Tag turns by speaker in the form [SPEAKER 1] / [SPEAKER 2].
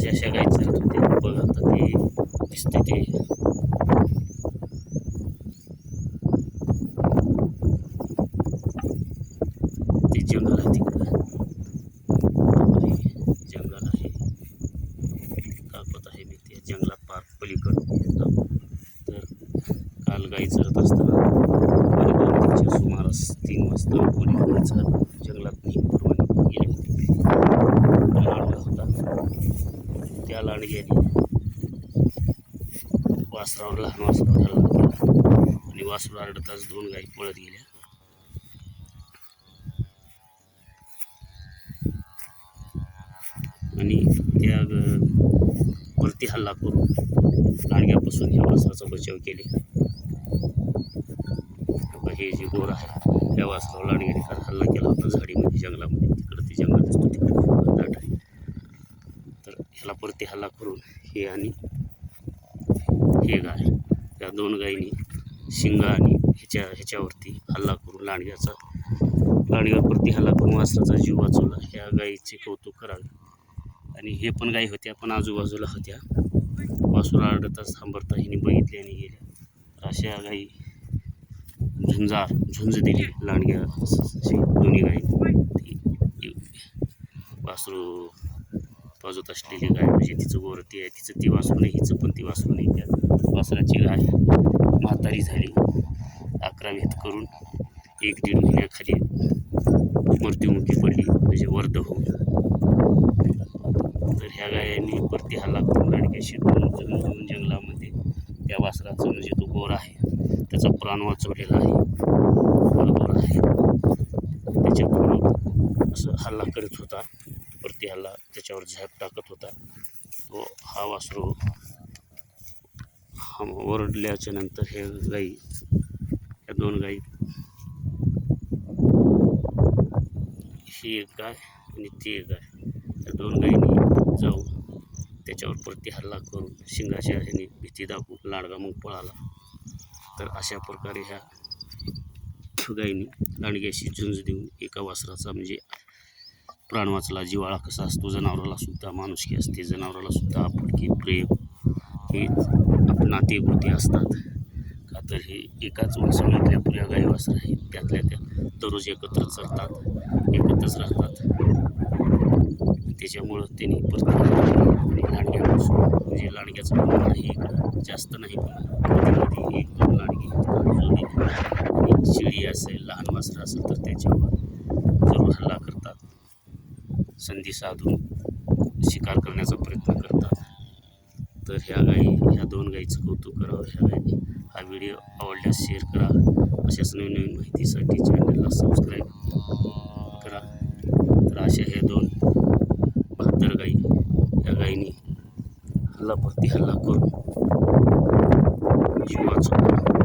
[SPEAKER 1] अशा गाई चरत होते. बघ आता ते दिसते ते जंगल आहे तिकडं. जंगल आहे, दाखवत आहे मी ते जंगलात पार पलीकडं. तर काल गाई चरत असताना 2:30च्या सुमारास 3 वाजता कोणी गाई चरत जंगलात परवानी गेली होती. लांडगा होता, त्या लांडग्याने वासरावर लहान वासरावर हल्ला केला आणि वासरू आरडताच 2 गाई पळत गेल्या. आणि त्या वरती हल्ला करून लांडग्यापासून ह्या वासराचा बचाव केले. हे जे गोर आहे त्या वासरावर लांडग्याने काल हल्ला केला होता झाडीमध्ये, जंगलामध्ये. तिकडं ते जंगल दिसतो, तिकडे दाट आहे. तर ह्याला परती हल्ला करून हे आणि हे गाय, त्या 2 गायींनी शिंगा आणि ह्याच्यावरती हल्ला करून लांडग्यावर परती हल्ला करून वासराचा जीव वाचवला. ह्या गायीचे कौतुक करावे. आणि हे पण गायी होत्या, पण आजूबाजूला होत्या. वासरू आरडताच थांबरता हिने बघितले आणि गेल्या. तर अशा गायी झुंज दिली लांडग्या दोन्ही गायी. वासरू पाजत असलेली गाय म्हणजे तिचं गोर ती आहे, तिचं ती वासरू नाही, हिचं पण ती वासरू नाही. त्या वासराची गाय म्हातारी झाली, 11वीत करून 1-1.5 महिन्याखाली मृत्युमुखी पडली, म्हणजे वर्ध होऊन. तर ह्या गायांनी परती हल्ला करून लांडग्याशी जाऊन जंगलामध्ये त्या वासराचं म्हणजे तो गोर आहे त्याचा प्राण वाचवलेला आहे. गोर आहे त्याच्याकडून असं हल्ला करीत होता, परती हल्ला त्याच्यावर झेप टाकत होता. तो हा वासरू ओरडल्याच्या नंतर हे गाई, या 2 गाई, ही एक गाय आणि ती एक गाय, त्या 2 गायींनी जाऊन त्याच्यावर परती हल्ला करून शिंगाच्या ह्याने भीती दाखवून लांडगा मग पळाला. तर अशा प्रकारे ह्या गायींनी लांडग्याशी झुंज देऊन एका वासराचा म्हणजे प्राण वाचला. जिव्हाळा कसा असतो, जनावराला सुद्धा माणुसकी असते, जनावराला सुद्धा आपुलकी, प्रेम हे नाते गोते असतात. का तर हे एकाच वंशावळीतल्या पुऱ्या गाई वासरं आहेत, त्यातल्या त्या दररोज एकत्र चरतात, एकत्रच राहतात. त्याच्यामुळं त्यांनी परत लांडग्यापासून म्हणजे लांडग्याचं प्रमाण आहे इकडं जास्त नाही, पण कधी 1-2 लांडगी आणि शेळी असेल, लहान वासरं असेल तर त्याच्यावर जरूर हल्ला करतात. संधी साधून शिकार करण्याचा प्रयत्न करतात. तर ह्या 2 गायीचं कौतुक करावं ह्या गायीने. हा व्हिडिओ आवडल्यास शेअर करा. अशाच नवीन माहितीसाठी चॅनलला सबस्क्राईब करा. तर अशा ह्या 2 बहादर गायी, या गायीनी परती हल्ला करून जीव वाचवला.